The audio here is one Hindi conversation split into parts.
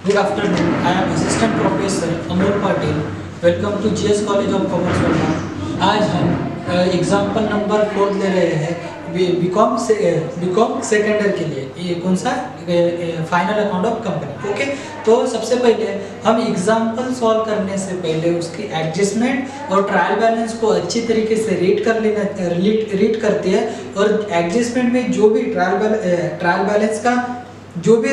Good afternoon. I am Assistant Professor Amol Patil. Welcome to GS College of Commerce Wardha. आज हम एग्जाम्पल नंबर 4 ले रहे हैं बीकॉम सेकेंड ईयर के लिए। ये कौन सा final account of company. Okay, तो सबसे पहले हम एग्जाम्पल सॉल्व करने से पहले उसकी एडजस्टमेंट और ट्रायल बैलेंस को अच्छी तरीके से रीड करते हैं। और एडजस्टमेंट में जो भी ट्रायल बैलेंस का जो भी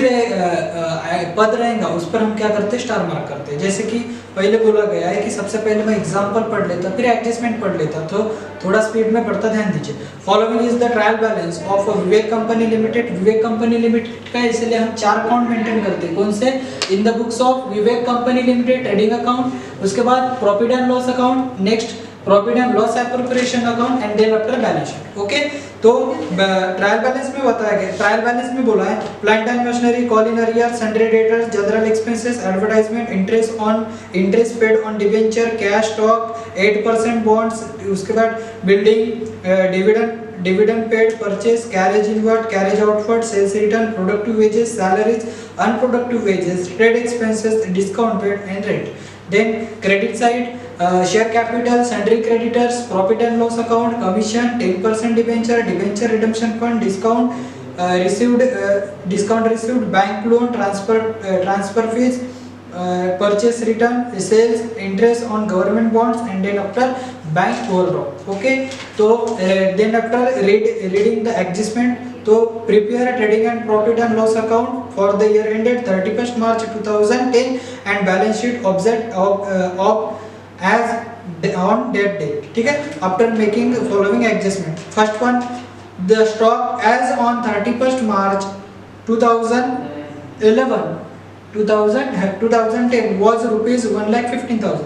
पद रहेगा उस पर हम क्या करते हैं, स्टार मार्क करते हैं। जैसे कि पहले बोला गया है कि सबसे पहले मैं एग्जांपल पढ़ लेता फिर एडजस्टमेंट पढ़ लेता, तो थोड़ा स्पीड में पढ़ता, ध्यान दीजिए। Following is the trial balance of Vivek company limited. Vivek company limited का इसलिए हम 4 अकाउंट मेंटेन करते हैं। कौन से? In the books of Vivek company limited trading account, उसके बाद profit and loss account, next profit and loss appropriation account and then after balance sheet. Okay, तो ट्रायल बैलेंस में बताया गया, ट्रायल बैलेंस में बोला है plant and machinery, call in arrear, sundry debtors, general expenses, advertisement, interest paid on debenture, cash stock, 8% bonds, उसके बाद building, dividend paid, purchase, carriage inward, carriage outward, sales return, productive wages, salaries, unproductive wages, trade expenses, discount paid and rent. Then credit side, share capital, sundry creditors, profit and loss account, commission, 10% debenture redemption fund, discount received, bank loan, transfer fees, purchase return, sales, interest on government bonds, and then after bank overdraft. Okay, so then after reading the adjustment, तो prepare a trading and profit and loss account for the year ended 31st March 2010 and balance sheet of as on that date. ठीक है, after making following adjustment. First one, the stock as on 31st March 2010 was rupees 1,15,000।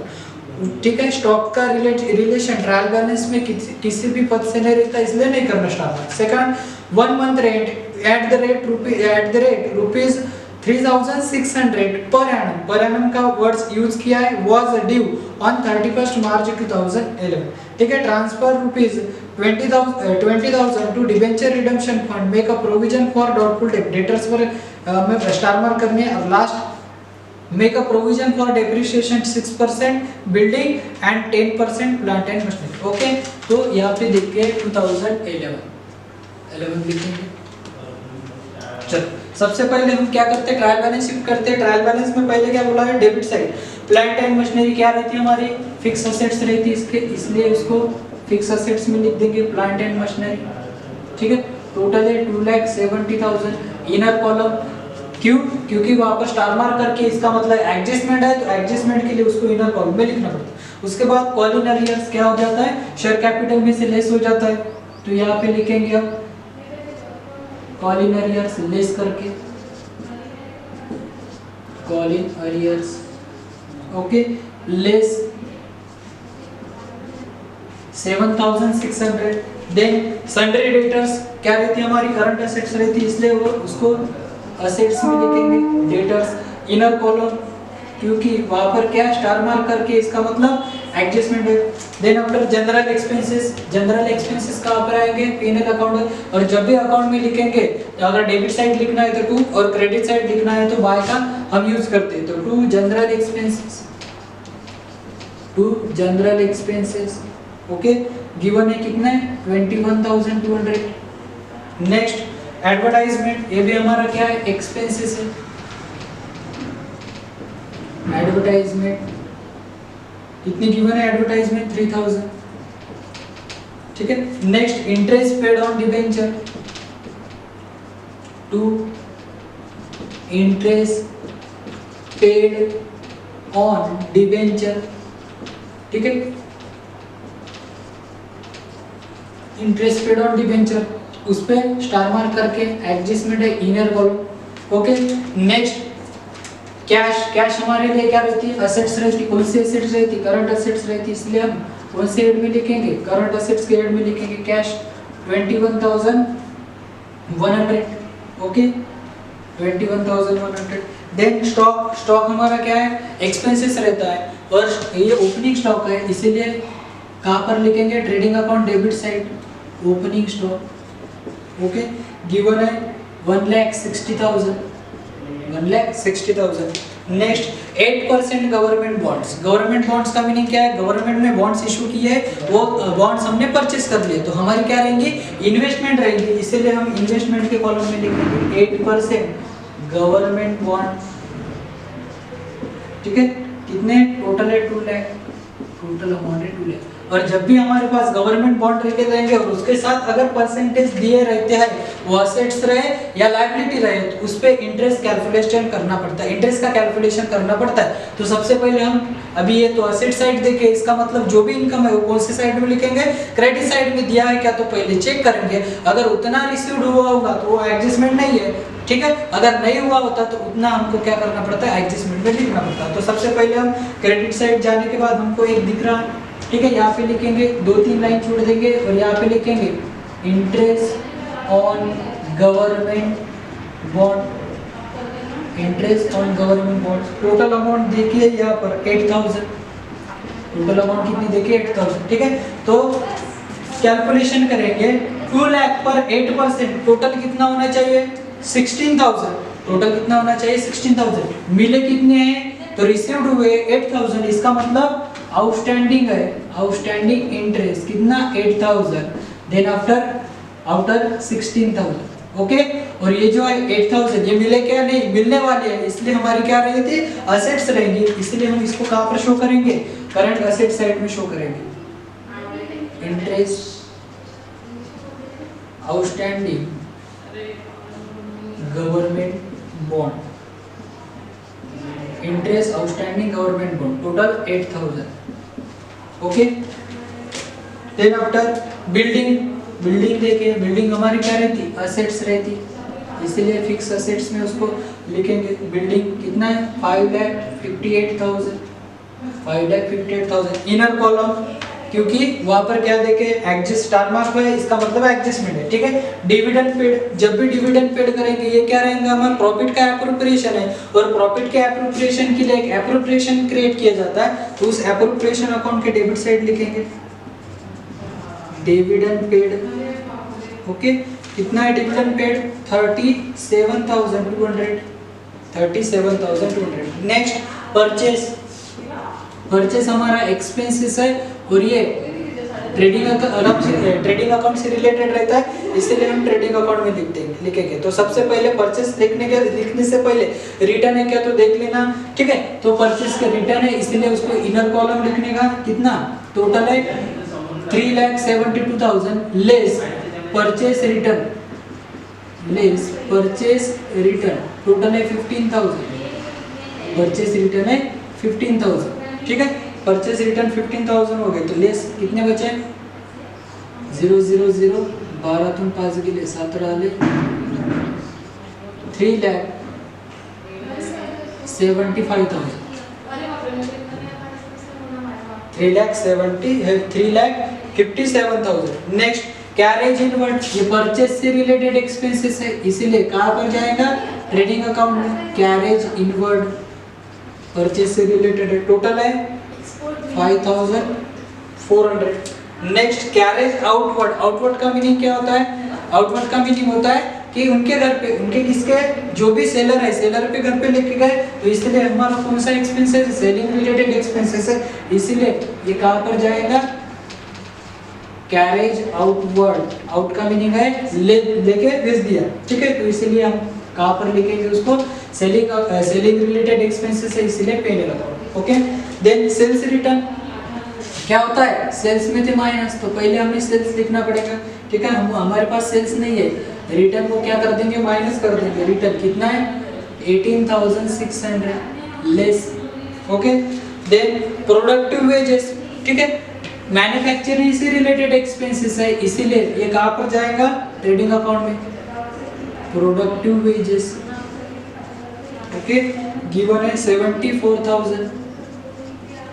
ठीक है, स्टॉक का रिलेशन ट्रायल बैलेंस में किसी भी पद से नहीं रहता, इसलिए नहीं करना start. Second, 1 month rent at the rate rupees 3,600 per annum का वर्ड्स यूज किया है, was due on 31st March 2011। ठीक है, transfer rupees 20,000 to debenture redemption fund, make a provision for doubtful debt, debtors पर में स्टार मार्क करने। अब last, make a provision for depreciation 6%, building and 10% plant and machinery. Okay, तो यहाँ पे देखिए 2011 लिखेंगे। चलो, सबसे पहले हम क्या करते हैं, ट्रायल बैलेंस शीट करते हैं। ट्रायल बैलेंस में पहले क्या बोला है, debit side plant and machinery क्या रहती है हमारी, फिक्स असेट्स रहती है इसके, इसलिए उसको फिक्स असेट्स में लिख देंगे प्लांट एंड मशीनरी। ठीक है, टोटल है 2,70,000। इनर कॉलम क्यों, क्योंकि वहां पर स्टार मार्क करके इसका मतलब एडजस्टमेंट है, तो एडजस्टमेंट के लिए उसको इनर कॉलम में लिखना पड़ता है। उसके बाद कॉल इन अरियर्स क्या हो जाता है, शेयर कैपिटल में से लेस हो जाता है, तो यहाँ पे लिखेंगे अब कॉल इन अरियर्स लेस करके call in arrears. Okay, less 7,600। Then sundry debtors क्या रहती है हमारी, करंट असेट्स रहती है, इसलिए वो उसको असेट्स में लिखेंगे डेटर्स। इनर कॉलम क्योंकि वहां पर क्या स्टार मार्क करके इसका मतलब एडजस्टमेंट है। Then after general expenses, general expenses कहाँ पर आएंगे, P&L अकाउंट। और जब भी अकाउंट में लिखेंगे, अगर डेबिट साइड लिखना है तो 2 और क्रेडिट साइड लिखना है तो बाय का हम यूज करते हैं, तो 2 general expenses, 2 general expenses. Okay, given है कितना है 21,200। नेक्स्ट एडवर्टाइजमेंट, ये भी हमारा क्या है, एक्सपेंसेस है। एडवर्टाइजमेंट कितनी गिवन है, एडवर्टाइजमेंट 3,000। ठीक है, next interest paid on debenture, 2 interest paid on debenture. ठीक है, इंटरेस्ट पेड ऑन डिबेंचर, उस पे स्टार मार्क करके एडजस्टमेंट है inner column. Okay, next cash हमारे लिए क्या रहती है, असेट्स रहती है। कौन सी असेट्स रहती है, करंट असेट्स रहती है, इसलिए हम कौन से हेड में लिखेंगे, करंट असेट्स के हेड में लिखेंगे कैश 21,100। ओके, 21,100। देन स्टॉक हमारा क्या है, एक्सपेंसेस रहता है और ये ओपनिंग स्टॉक है, इसीलिए कहाँ पर लिखेंगे, trading account debit side opening stock. Okay, given है 1,60,000। Next 8% government bonds. Government bonds का मीनिंग क्या है? गवर्नमेंट ने बॉन्ड्स इशू किए हैं, वो बॉन्ड्स हमने परचेस कर लिए, तो हमारी क्या रहेंगी? इन्वेस्टमेंट रहेगी, इसीलिए हम इन्वेस्टमेंट के कॉलम में लिखेंगे 8% गवर्नमेंट बॉन्ड। ठीक है, कितने टोटल है? 2 लाख, टोटल अमाउंट है 2 लाख। और जब भी हमारे पास गवर्नमेंट बॉन्ड लेके जाएंगे और उसके साथ अगर परसेंटेज दिए रहते हैं, वो असेट्स रहे या लायबिलिटी रहे, तो उस पे इंटरेस्ट कैलकुलेशन करना पड़ता है, इंटरेस्ट का कैलकुलेशन करना पड़ता है। तो सबसे पहले हम अभी ये तो असेट साइड देखे, इसका मतलब जो भी इनकम है वो कौन सी साइड में लिखेंगे? क्रेडिट साइड में दिया है क्या, तो पहले चेक करेंगे। अगर उतना रिसीव्ड हुआ होगा तो वो एडजस्टमेंट नहीं है, ठीक है। अगर नहीं हुआ होता तो उतना हमको क्या करना पड़ता है? एडजस्टमेंट में लिखना पड़ता है। तो सबसे पहले हम क्रेडिट साइड जाने के बाद हमको एक दिख रहा, ठीक है, यहाँ पे लिखेंगे 2-3 लाइन छोड़ देंगे और यहाँ पे लिखेंगे interest on government bond, interest on government bond. Total amount देखिए यहाँ पर 8000, टोटल अमाउंट कितनी देखिए 8000, ठीक है। तो कैलकुलेशन करेंगे 2 लाख पर 8%, टोटल कितना होना चाहिए? 16000। टोटल कितना होना चाहिए? 16000। मिले कितने हैं? तो रिसीव्ड हुए 8000, इसका मतलब आउटस्टैंडिंग है, आउटस्टैंडिंग इंटरेस्ट कितना? 8000, देन आफ्टर 16000, ओके। और ये जो है 8000 ये मिले क्या? नहीं मिलने वाले हैं, इसलिए हमारी क्या रहेगी? असेट्स रहेंगी, इसलिए हम इसको कहाँ पर शो करेंगे? करंट असेट साइड में शो करेंगे। Interest outstanding government bond, interest outstanding government bond, total 8000, okay. Then after building, building देखिए, बिल्डिंग हमारी क्या रहती? असेट्स रहती, इसीलिए फिक्स असेट्स में उसको लिखेंगे। बिल्डिंग कितना है? 5,58,000, 5,58,000। इनर कॉलम, क्योंकि वहां पर क्या देखे? एडजस्ट स्टार मार्क है, इसका मतलब एडजस्टमेंट है, ठीक है। डिविडेंड पेड, जब भी डिविडेंड पेड करेंगे ये क्या रहेगा? हमारा प्रॉफिट का एप्रोप्रिएशन है, और प्रॉफिट के एप्रोप्रिएशन के लिए एक एप्रोप्रिएशन क्रिएट किया जाता है, तो उस एप्रोप्रिएशन अकाउंट के डेबिट साइड लिखेंगे डिविडेंड पेड, ओके। कितना है dividend paid? 37,200, 37,200। Next purchase, purchase हमारा एक्सपेंसेस है, और ये ट्रेडिंग अकाउंट से रिलेटेड रहता है, इसलिए हम ट्रेडिंग अकाउंट में लिखेंगे। तो सबसे पहले परचेस लिखने से पहले रिटर्न है क्या तो देख लेना, ठीक है। तो परचेस का रिटर्न है, इसलिए उसको इनर कॉलम लिखने का कितना? टोटल है 3,72,000 less purchase return, less purchase return, total है 15,000, परचेस रिटर्न है 15,000, ठीक है। परचेस रिटर्न 15,000 हो गए, तो लेस कितने बचे? 0 0 0, 12 तुम 5 गेले 7 राहिले, 3,75,000, 3,57,000। नेक्स्ट कैरेज इनवर्ड, ये परचेस से रिलेटेड एक्सपेंसेस है, इसीलिए कहाँ पर जाएगा? ट्रेडिंग अकाउंट में। कैरेज इनवर्ड परचेस से रिलेटेड है, टोटल है 5,400। नेक्स्ट कैरेज आउटवर्ड, आउटवर्ड का मीनिंग क्या होता है? आउटवर्ड का मीनिंग होता है कि उनके घर पे, उनके किसके, जो भी सेलर है, सेलर पे घर पे लेके गए, तो इसलिए हमारा कौन सा एक्सपेंसेस है? सेलिंग रिलेटेड एक्सपेंसेस है, इसीलिए ये कहाँ पर जाएगा? Carriage outward. आउट का मीनिंग है लेके भेज दिया, ठीक है। तो इसीलिए हम कहाँ पर लिखेंगे उसको? सेलिंग रिलेटेड एक्सपेंसेस है, इसीलिए पेन account, okay. Then sales return क्या होता है? सेल्स में थे माइनस, तो पहले हमें सेल्स लिखना पड़ेगा, ठीक है। हमारे पास सेल्स नहीं है, रिटर्न को क्या कर देंगे? माइनस कर देंगे। रिटर्न कितना है? 18,600 less, okay. Then productive wages, ठीक है, मैन्युफैक्चरिंग से रिलेटेड एक्सपेंसेस है, इसीलिए ये कहाँ पर जाएगा? ट्रेडिंग अकाउंट में। प्रोडक्टिव वेजेस, ओके, गिवन है 74,000,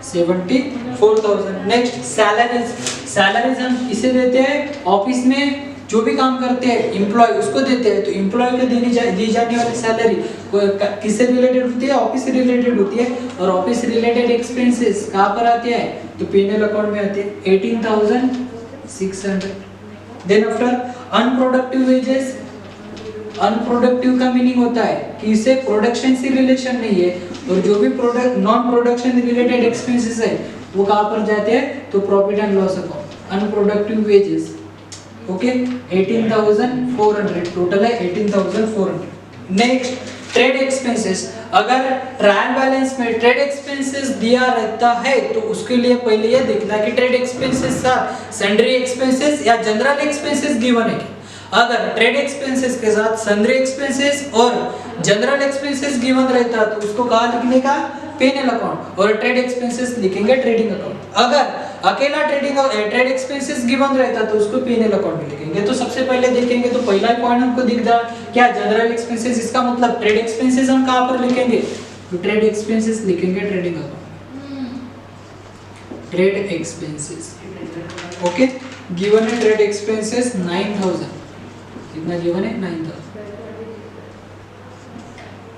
74,000। नेक्स्ट सैलरीज, सैलरीज हम किसे देते हैं? ऑफिस में जो भी काम करते हैं एम्प्लॉय उसको देते हैं, तो एम्प्लॉय को दी जाने वाली सैलरी किससे रिलेटेड होती है? ऑफिस से रिलेटेड होती है, और ऑफिस रिलेटेड एक्सपेंसेस कहाँ पर आते हैं? तो पीएनएल अकाउंट में आते हैं 18,600। Then after unproductive wages, unproductive का मीनिंग होता है कि इसे प्रोडक्शन से रिलेशन नहीं है, और जो भी product non production related expenses है वो कहाँ पर जाते हैं, तो profit and loss account. Unproductive wages, okay, 18,400 total है 18,400। नेक्स्ट ट्रेड एक्सपेंसेस, अगर ट्रायल बैलेंस में ट्रेड एक्सपेंसेस दिया रहता है तो उसके लिए पहले ये देखना कि ट्रेड एक्सपेंसेस सन्ड्री एक्सपेंसेस या जनरल एक्सपेंसेस गिवन है। अगर ट्रेड एक्सपेंसेस के साथ सन्ड्री एक्सपेंसेस और जनरल एक्सपेंसेस गिवन रहता तो उसको कहाँ लिखने का, P&L अकाउंट, और ट्रेड एक्सपेंसेस लिखेंगे ट्रेडिंग अकाउंट। अगर अकेला ट्रेड एक्सपेंसेस गिवन रहता तो उसको P&L अकाउंट में लिखेंगे। तो सबसे पहले देखेंगे तो पहला पॉइंट हमको दिख रहा क्या, जनरल एक्सपेंसेस, इसका मतलब ट्रेड एक्सपेंसेस हम कहाँ पर लिखेंगे, तो ट्रेड एक्सपेंसेस लिखेंगे trading account, trade expenses, okay. Given है ट्रेड एक्सपेंसेस 9,000, कितना गिवन है, 9,000,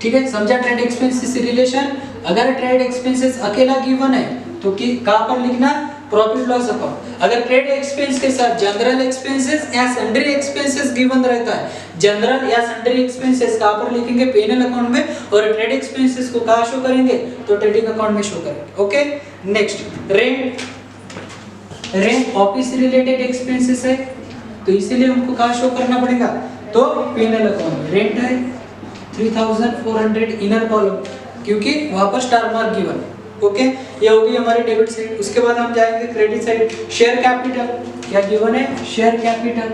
ठीक है, समझा ट्रेड एक्सपेंसेस से रिलेशन। अगर ट्रेड एक्सपेंसेस अकेला गिवन है तो कि कहां पर लिखना, प्रॉफिट लॉस अकाउंट। अगर ट्रेड एक्सपेंस के साथ जनरल एक्सपेंसेस या सन्ड्री एक्सपेंसेस गिवन रहता है, जनरल या सन्ड्री एक्सपेंसेस कहां पर लिखेंगे, P&L अकाउंट में, और ट्रेड एक्सपेंसेस को कहां शो करेंगे, तो ट्रेडिंग अकाउंट में शो करेंगे, okay. Next rent office related expenses है तो इसीलिए हमको कहां शो करना पड़ेगा, तो P&L अकाउंट में। रेंट है 3,400 इनर कॉलम, क्योंकि वहां पर स्टार मार्क गिवन है, ओके। ये होगी हमारी डेबिट साइड। उसके बाद हम जाएंगे क्रेडिट साइड। शेयर कैपिटल क्या गिवन है, शेयर कैपिटल,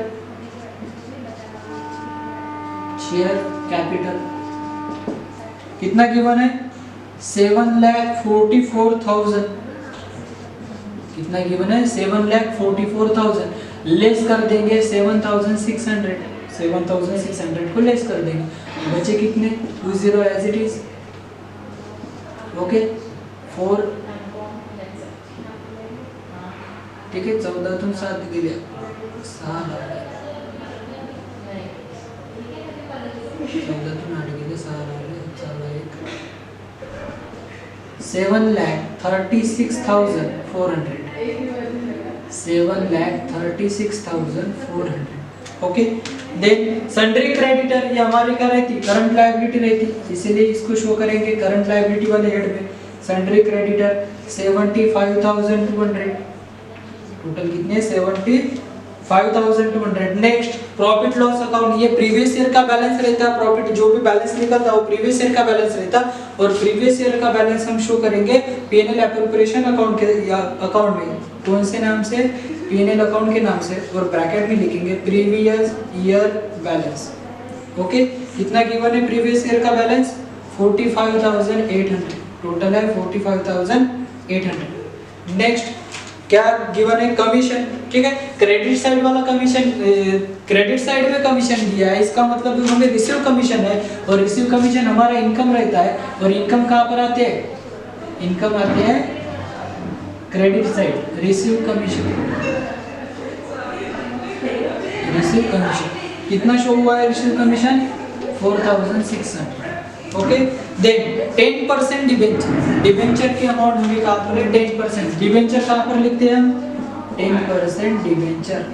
शेयर कैपिटल कितना गिवन है, 7,44,000, कितना गिवन है, 7,44,000, लेस कर देंगे 7,600, 7,600 को लेस कर देंगे, बचे कितने, 20 एज इट इज, ओके, 4, ठीक है, 14 तुम 7 गेले 6, 14 तुम 8 गेले 6, 7,36,400, 7,36,400, ओके। देन सन्ड्री क्रेडिटर, ये हमारी क्या रहती, करंट लायबिलिटी रहती, इसीलिए इसको शो करेंगे करंट लायबिलिटी वाले हेड में। सन्ड्री क्रेडिटर 75,200, टोटल कितने, 75,200। नेक्स्ट प्रॉफिट लॉस अकाउंट, ये प्रीवियस ईयर का बैलेंस रहता है, प्रॉफिट जो भी बैलेंस निकलता है वो प्रीवियस ईयर का बैलेंस रहता, और प्रीवियस ईयर का बैलेंस हम शो करेंगे P&L एप्रोप्रिएशन अकाउंट के या अकाउंट में, कौन से नाम से, P&L अकाउंट के नाम से, और ब्रैकेट में लिखेंगे प्रीवियस ईयर बैलेंस, ओके। कितना गिवन है प्रीवियस ईयर का बैलेंस, 45,800, टोटल है 45,800। नेक्स्ट क्या गिवन है, कमीशन, ठीक है, क्रेडिट साइड वाला कमीशन, क्रेडिट साइड में कमीशन दिया है, इसका मतलब हमें रिसीव कमीशन है, और रिसीव कमीशन हमारा इनकम रहता है, और इनकम कहाँ पर आते हैं, इनकम आते हैं credit side, receive commission, receive commission कितना शो हुआ है, receive commission 4,600, okay. Then 10% debenture, debenture की अमाउंट हमें कहाँ पर है, 10%, डिबेंचर कहाँ पर लिखते हैं हम, 10% डिबेंचर।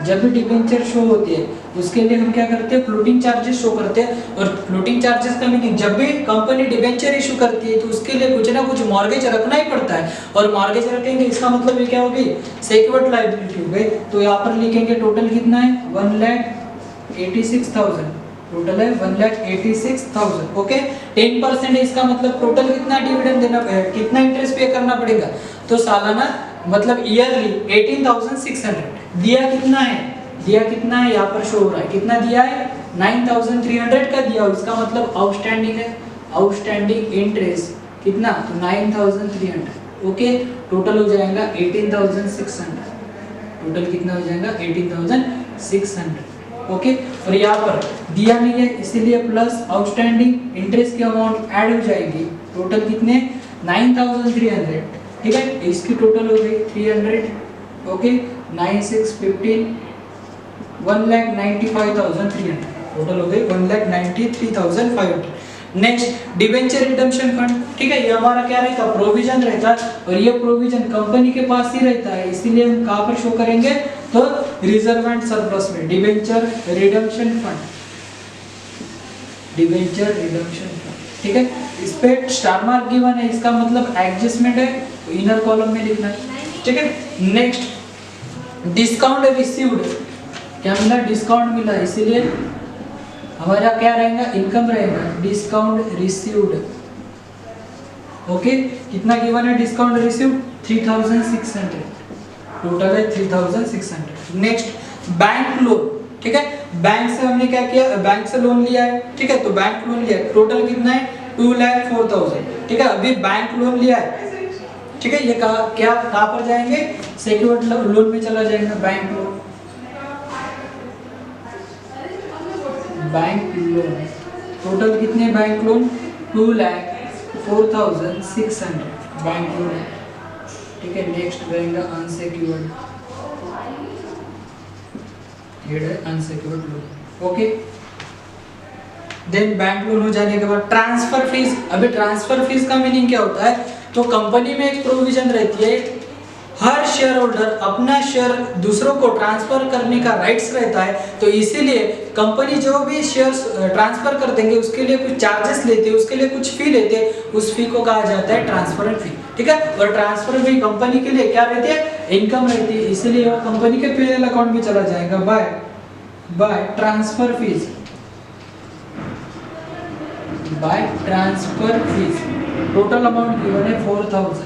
जब भी डिबेंचर शो होती है उसके लिए हम क्या करते हैं, फ्लोटिंग चार्जेस शो करते हैं, और फ्लोटिंग चार्जेस का मीनिंग, जब भी कंपनी डिबेंचर इशू करती है तो उसके लिए कुछ ना कुछ मॉर्गेज रखना ही पड़ता है, और मॉर्गेज रखेंगे इसका मतलब ये क्या होगी, सिक्योर्ड लायबिलिटी हो गई। तो यहाँ पर लिखेंगे टोटल कितना है, 1,86,000, टोटल है 1,86,000, ओके। 10% है, इसका मतलब टोटल कितना डिविडेंड देना पड़ेगा, कितना इंटरेस्ट पे करना पड़ेगा, तो सालाना मतलब ईयरली 18,600। दिया कितना है, दिया कितना है यहाँ पर शो हो रहा है, कितना दिया है, 9,300 का दिया, इसका मतलब आउटस्टैंडिंग है, आउटस्टैंडिंग इंटरेस्ट कितना, तो 9,300, ओके। टोटल हो जाएगा 18,600, टोटल कितना हो जाएगा 18,600, ओके। और यहाँ पर दिया नहीं है इसीलिए प्लस आउटस्टैंडिंग इंटरेस्ट की अमाउंट ऐड हो जाएगी, टोटल कितने 9,300, ठीक है, इसकी टोटल हो गई 300, ओके, 9,615, 1,95,300, टोटल हो गई 1,93,500। नेक्स्ट डिबेंचर रिडम्पशन फंड, ठीक है, ये हमारा क्या रहता है, प्रोविजन रहता है, और ये प्रोविजन कंपनी के पास ही रहता है, इसीलिए हम कहाँ पर शो करेंगे, तो रिजर्व एंड सरप्लस में debenture redemption fund, debenture redemption fund, ठीक है। इस पे स्टार मार्क गिवन है, इसका मतलब एडजस्टमेंट है, तो इनर कॉलम में लिखना है, ठीक है। नेक्स्ट डिस्काउंट रिसीव्ड, क्या मिला? डिस्काउंट मिला, इसीलिए हमारा क्या रहेगा? इनकम रहेगा, डिस्काउंट रिसीव्ड। ओके, कितना गिवन है डिस्काउंट रिसीव्ड? 3600, टोटल है 3600। नेक्स्ट बैंक लोन, ठीक है। बैंक से हमने क्या किया? बैंक से लोन लिया है, ठीक है, तो बैंक लोन लिया है, टोटल कितना है? 2,04,000, ठीक है। अभी बैंक लोन लिया है, ठीक है, ये कहाँ पर जाएंगे? सिक्योर्ड लोन में चला जाएगा, bank loan, bank loan. Total कितने बैंक लोन? 2,04,600 बैंक लोन, ठीक है। नेक्स्ट रहेगा अनसिक्योर्ड, ये है unsecured loan, okay. Then bank loan हो जाने के बाद ट्रांसफर फीस। अभी ट्रांसफर फीस का मीनिंग क्या होता है? तो कंपनी में एक प्रोविजन रहती है, हर शेयर होल्डर अपना शेयर दूसरों को ट्रांसफर करने का राइट्स रहता है, तो इसीलिए कंपनी जो भी शेयर्स ट्रांसफर कर देंगे उसके लिए कुछ चार्जेस लेते हैं, उसके लिए कुछ फी लेते हैं, उस फी को कहा जाता है ट्रांसफर फी, ठीक है। और ट्रांसफर फी कंपनी के लिए क्या रहती है? इनकम रहती है, इसीलिए वो कंपनी के पीएल अकाउंट में चला जाएगा by transfer fees, by transfer fees. Total amount given है 4,000,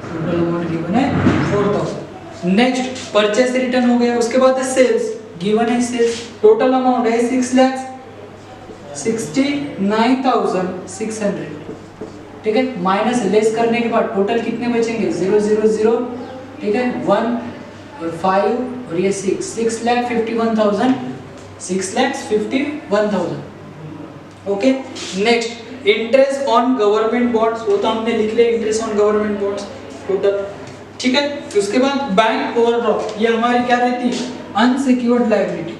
टोटल अमाउंट गिवन है 4,000। नेक्स्ट परचेस रिटर्न हो गया, उसके बाद सेल्स गिवन है, सेल्स टोटल अमाउंट है 6,69,600, ठीक है। माइनस लेस करने के बाद टोटल कितने बचेंगे? 000, ठीक है, 1 और 5 और ये 6,51,000, 6,51,000, okay. Next interest on government bonds, वो तो हमने लिख लिया, interest on government bonds total, ठीक है। उसके बाद बैंक ओवरड्राफ्ट, ये हमारी क्या रहती है? अनसिक्योर्ड लायबिलिटी,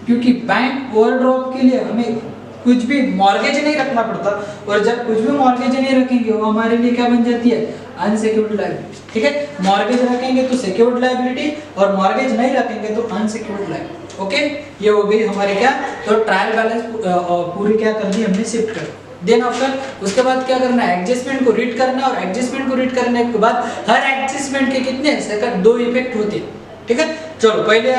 क्योंकि बैंक ओवरड्राफ्ट के लिए हमें कुछ भी मॉर्गेज नहीं रखना पड़ता, और जब कुछ भी मॉर्गेज नहीं रखेंगे वो हमारे लिए क्या बन जाती है? अनसिक्योर्ड लायबिलिटी, ठीक है। मॉर्गेज रखेंगे तो सिक्योर्ड लायबिलिटी, और मॉर्गेज नहीं रखेंगे तो अनसिक्योर्ड लायबिलिटी, ओके। ये हो गई हमारे क्या? तो ट्रायल बैलेंस पूरी क्या कर दी हमने? शिफ्ट कर। देन आफ्टर उसके बाद क्या करना है? एडजस्टमेंट को रीड करना है, और एडजस्टमेंट को रीड करने के बाद हर एडजस्टमेंट के कितने सेकंड? 2 इफेक्ट होते हैं, ठीक है। चलो पहले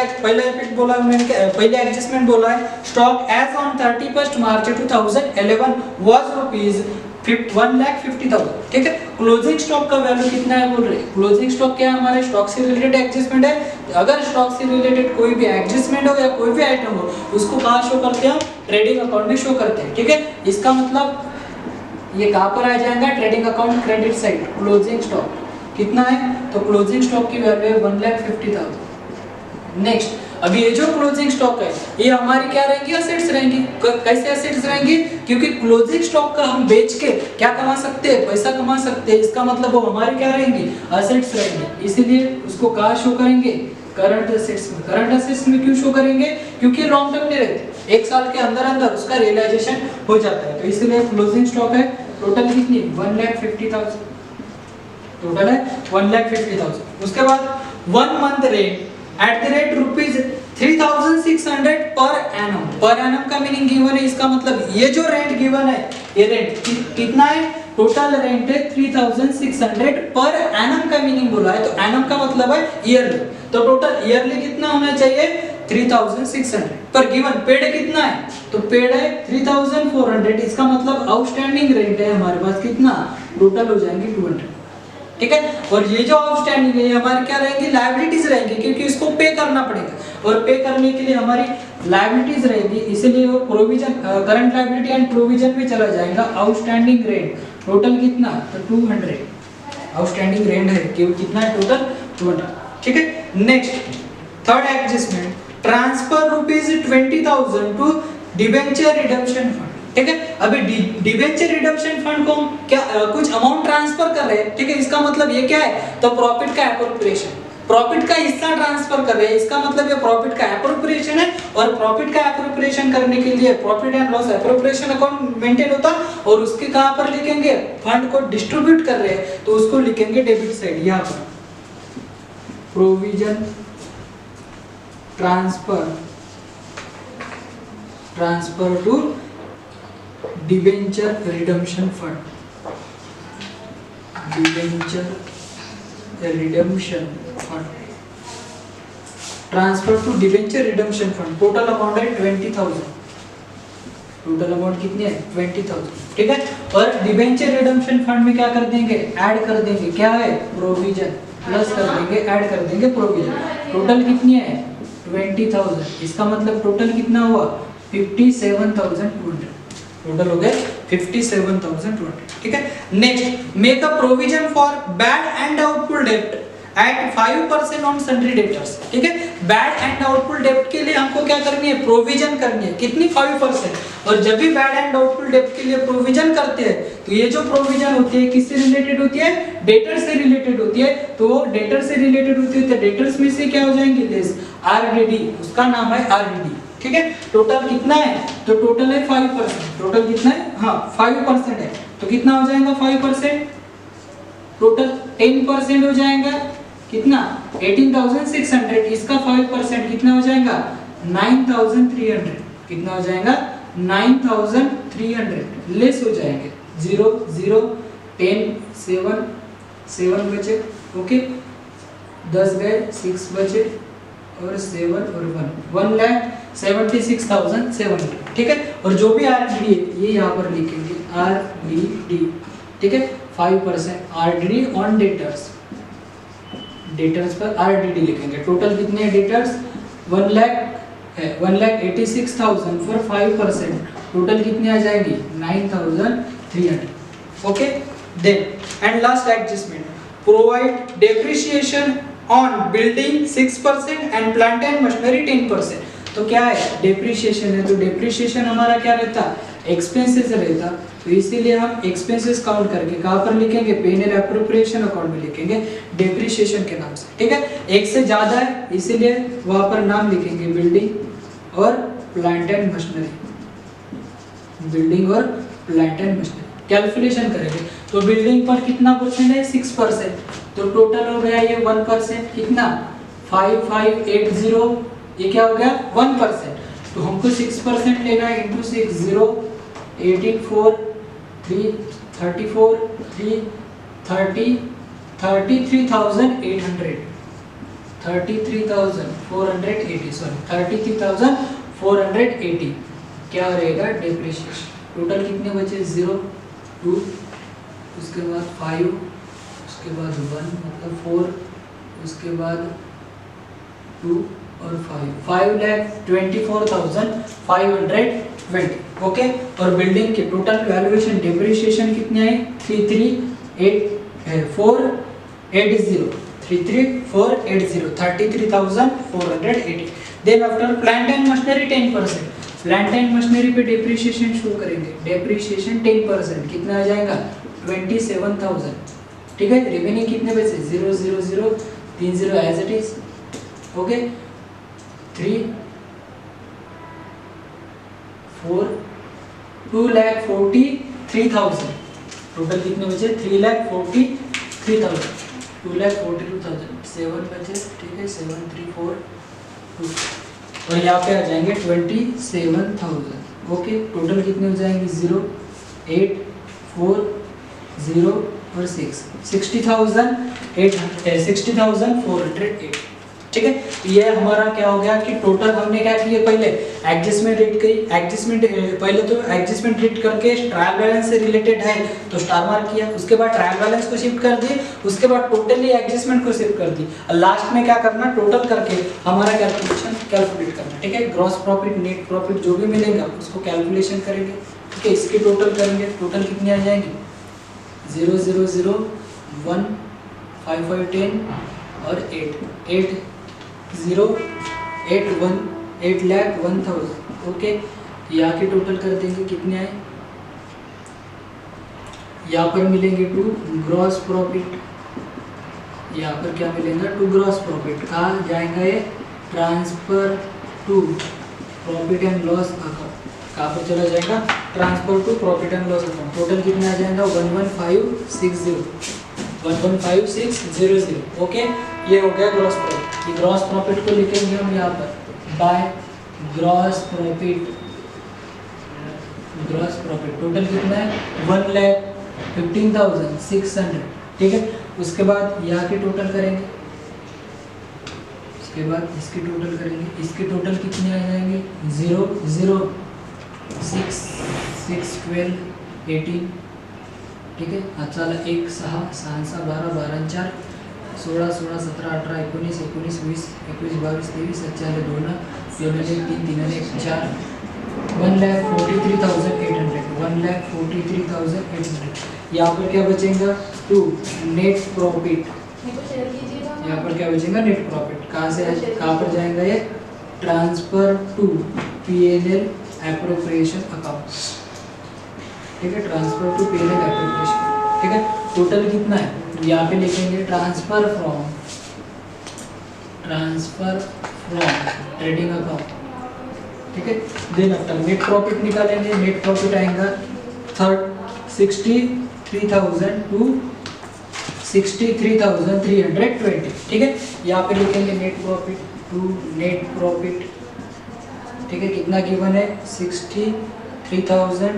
इफेक्ट बोला मैंने, पहले एडजस्टमेंट बोला है, stock as on 31 March 2011 was rupees 1,50,000, ठीक है। क्लोजिंग स्टॉक का वैल्यू कितना है बोल रहे हैं? क्लोजिंग स्टॉक क्या है? हमारे स्टॉक से रिलेटेड एडजस्टमेंट है। अगर स्टॉक से रिलेटेड कोई भी एडजस्टमेंट हो या कोई भी आइटम हो, उसको कहाँ शो करते हैं? ट्रेडिंग अकाउंट में शो करते हैं, ठीक है। इसका मतलब ये कहाँ पर आ जाएगा? Trading account credit side. Closing stock कितना है? तो क्लोजिंग स्टॉक की वैल्यू है 1,50,000। नेक्स्ट, अभी ये जो क्लोजिंग स्टॉक है ये हमारी क्या रहेंगी? असेट्स रहेंगी। कैसे असेट्स रहेंगी? क्योंकि क्लोजिंग स्टॉक का हम बेच के क्या कमा सकते हैं? पैसा कमा सकते हैं, इसका मतलब वो हमारी क्या रहेंगी? असेट्स रहेंगी, इसीलिए उसको कहाँ शो करेंगे? करंट असेट्स में। करंट असेट्स में क्यों शो करेंगे? क्योंकि लॉन्ग टर्म में रहते, एक साल के अंदर अंदर उसका रियलाइजेशन हो जाता है, तो इसलिए क्लोजिंग स्टॉक है। टोटल कितनी? 1,50,000, टोटल है 1,50,000। उसके बाद 1 month rent at the rate ₹3,600 per annum. Per annum का मीनिंग गिवन है, इसका मतलब ये जो रेंट गिवन है, ये रेंट कितना है? टोटल रेंट है 3,600 पर एनम का मीनिंग बोला है, तो एनम का मतलब है ईयरली, तो टोटल ईयरली कितना होना चाहिए? 3,600 पर गिवन पेड कितना है? तो पेड है 3,400, इसका मतलब आउटस्टैंडिंग रेंट है हमारे पास कितना? टोटल हो जाएंगे 200, ठीक है। और ये जो आउटस्टैंडिंग है हमारी क्या रहेंगी? लायबिलिटीज रहेंगी, क्योंकि इसको पे करना पड़ेगा, और पे करने के लिए हमारी लायबिलिटीज रहेगी, इसलिए वो provision current liability and provision में चला जाएगा। आउटस्टैंडिंग रेंट टोटल कितना? तो 200 आउटस्टैंडिंग रेंट है, कितना है टोटल? 200, ठीक है। Next third adjustment, transfer ₹20,000 to debenture redemption fund, ठीक है। अभी डिबेंचर रिडम्पशन फंड को क्या कुछ अमाउंट ट्रांसफर कर रहे हैं, ठीक है। इसका मतलब ये क्या है? तो प्रॉफिट का एप्रोप्रिएशन, प्रॉफिट का हिस्सा ट्रांसफर कर रहे हैं, इसका मतलब ये प्रॉफिट का एप्रोप्रिएशन है। और प्रॉफिट का एप्रोप्रिएशन करने के लिए profit and loss appropriation account maintain होता, और उसके कहां पर लिखेंगे? फंड को डिस्ट्रीब्यूट कर रहे हैं, तो उसको लिखेंगे डेबिट साइड, यहां पर provision transfer to debenture redemption fund, debenture redemption fund, transfer to debenture redemption fund, total amount है 20,000, टोटल अमाउंट कितनी है 20,000, ठीक है। और डिबेंचर रिडम्पशन फंड में क्या कर देंगे, ऐड कर देंगे, क्या है प्रोविजन, प्लस कर देंगे, ऐड कर देंगे प्रोविजन। टोटल कितनी है 20,000, इसका मतलब टोटल कितना हुआ 57,200, टोटल हो गए 57,200, ठीक है। Next, make a provision for bad and doubtful डेब्ट एट 5% ऑन सन्ड्री डेब्टर्स, ठीक है। बैड एंड डाउटफुल डेब्ट के लिए हमको क्या करनी है, प्रोविजन करनी है, कितनी 5%। और जब भी बैड एंड डाउटफुल डेब्ट के लिए प्रोविजन करते हैं तो ये जो प्रोविजन होती है किससे रिलेटेड होती है, डेटर से रिलेटेड होती है। तो वो डेटर से रिलेटेड होती है तो डेटर्स में से क्या हो जाएंगे, लेस आरडीडी, उसका नाम है आरडीडी, ठीक है। टोटल कितना है, तो टोटल है 5%, टोटल कितना है, हाँ 5% है, तो कितना हो जाएगा 5%, टोटल 10% हो जाएगा, कितना 18,600, इसका 5% कितना हो जाएगा 9,300, कितना हो जाएगा 9,300, लेस हो जाएंगे 0 0 10 7 7 बचे, ओके 10 गए 6 बचे और 7 और 1,76,700, ठीक है। और जो भी आरडीडी है ये यहाँ पर लिखेंगे आरडीडी, ठीक है। 5% आरडीडी ऑन डेटर्स, डेटर्स पर आरडीडी लिखेंगे। टोटल कितने हैं डेटर्स 1 लाख है, 1,86,000 फॉर 5%, टोटल कितनी आ जाएगी 9,300, okay. Then and last adjustment, provide depreciation on building 6% and plant and machinery 10%। तो क्या है डेप्रिसिएशन है, तो डेप्रिसिएशन हमारा क्या रहता, एक्सपेंसेस रहता, तो इसीलिए हम एक्सपेंसेस काउंट करके कहाँ पर लिखेंगे, पेन एंड एप्रोप्रिएशन अकाउंट में लिखेंगे डेप्रिसिएशन के नाम से, ठीक है। एक से ज्यादा है इसीलिए वहां पर नाम लिखेंगे बिल्डिंग और प्लांट एंड मशीनरी, बिल्डिंग और प्लांट एंड मशीनरी। कैलकुलेशन करेंगे तो बिल्डिंग पर कितना परसेंट है 6%, तो टोटल हो गया ये 1%, कितना 5580, ये क्या हो गया 1%, तो हमको 6% लेना है इंटू 6 0 18 4 3 34 3 30 33,800 33,480 सॉरी 33,480 क्या रहेगा डेप्रिसिएशन। टोटल कितने बचे 0 2 उसके बाद 5 उसके बाद 1 मतलब 4 उसके बाद 2 और 5,24,520, ओके। और बिल्डिंग के टोटल वैल्यूएशन डेप्रिसिएशन कितने आए 33,480 then after plant and machinery 10%, plant and machinery पे डेप्रिसिएशन शो करेंगे, डेप्रिसिएशन 10% कितना आ जाएगा 27,000, ठीक है। रिमेनिंग कितने बचे 0 0 0 3 0 as it is, okay 3 4 2,43,000, total कितने बचे 3,43,000 2,42,000, 7 बचे, ठीक है 7 3 4 2 और यहाँ पे आ जाएंगे 27,000, ओके। टोटल कितने हो जाएंगे 0 8 4 0 और 6 60,408, ठीक है। ये हमारा क्या हो गया कि टोटल हमने क्या किया, पहले एडजस्टमेंट रेट की, एडजस्टमेंट पहले तो एडजस्टमेंट रेट करके ट्रायल बैलेंस से रिलेटेड है तो स्टार मार्क किया, उसके बाद ट्रायल बैलेंस को शिफ्ट कर दिए, उसके बाद टोटली एडजस्टमेंट को शिफ्ट कर दी, और लास्ट में क्या करना टोटल करके हमारा कैलकुलेट करना, ठीक है। ग्रॉस प्रॉफिट नेट प्रॉफिट जो भी मिलेगा उसको कैलकुलेशन करेंगे, ठीक है। इसकी टोटल करेंगे, टोटल कितनी आ जाएंगी 0 0 0 1 5 5 10 और 8 8 0 8 1 8,01,000, ओके। यहाँ के टोटल कर देंगे कितने आए, यहाँ पर मिलेंगे टू ग्रॉस प्रॉफिट, यहाँ पर क्या मिलेगा टू ग्रॉस प्रॉफिट, कहाँ जाएगा ये transfer to profit and loss account, कहाँ पर चला जाएगा transfer to profit and loss account. Total कितना आ जाएगा 115,600, ओके। ये हो गया ग्रॉस प्रॉफिट। ये ग्रॉस प्रॉफिट को लिखेंगे हम यहाँ पर by gross profit gross profit total कितना है 1,15,600, ठीक है। उसके बाद यहाँ की टोटल करेंगे, उसके बाद इसकी टोटल करेंगे, इसके टोटल कितने आ जाएंगे 0 0 6 6 12 18, ठीक है। हाताला 1 6 6 6 12 12 4 16 16 17 18 19 19 20 21 22 23 27 2 9 3 3 1 4 1,43,800 1,43,800। यहाँ पर क्या बचेगा 2 नेट प्रॉफिट, यहाँ पर क्या बचेगा नेट प्रॉफिट। कहाँ से कहाँ पर जाएगा ये transfer to PNL appropriation account, ठीक है। ट्रांसफर टू PNL एप्रोप्रिएशन, ठीक है। टोटल कितना है यहाँ पे लिखेंगे ट्रांसफर फ्रॉम ट्रेडिंग अकाउंट, ठीक है। देन आफ्टर नेट प्रॉफिट निकालेंगे, नेट प्रॉफिट आएगा 63,000 टू 63,320, ठीक है। यहाँ पे लिखेंगे net profit to net profit, ठीक है। कितना गिवन है 63,000,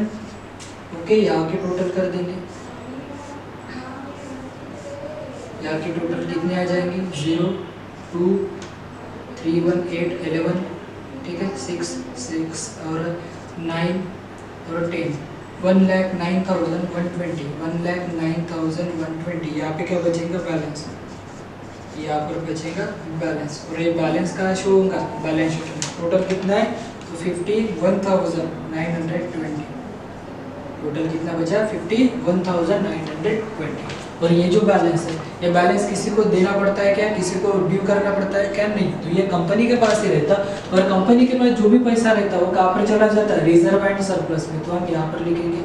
ओके। यहाँ की टोटल कर देंगे, यहाँ की टोटल कितने आ जाएंगे 0 2 3 1 8 11, ठीक है। 6 6 और 9 और 10 1,09,120 1,09,120। यहाँ पे क्या बचेगा बैलेंस, यहाँ पर बचेगा बैलेंस, और ये बैलेंस कहाँ शो होगा बैलेंस शीट में। टोटल कितना है तो 51,920, टोटल कितना बचा 51,920। और ये जो बैलेंस है, ये बैलेंस किसी को देना पड़ता है क्या, किसी को ड्यू करना पड़ता है क्या, नहीं। तो ये कंपनी के पास ही रहता, और कंपनी के पास जो भी पैसा रहता है वो कहाँ पर चला जाता है रिजर्व एंड सरप्लस में। तो हम यहाँ पर लिखेंगे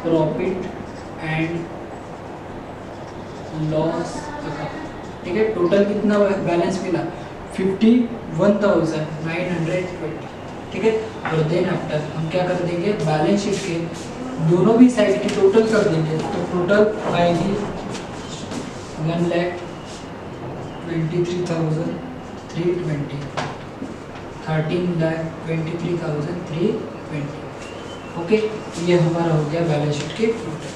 प्रॉफिट एंड लॉस अकाउंट, ठीक है। टोटल कितना बैलेंस मिला 51,920, ठीक है। और देन आफ्टर हम क्या कर देंगे बैलेंस शीट के दोनों भी साइड की टोटल कर देंगे। तो टोटल आएगी 1,23,320 13,23,320, ओके। ये हमारा हो गया बैलेंस शीट के टोटल।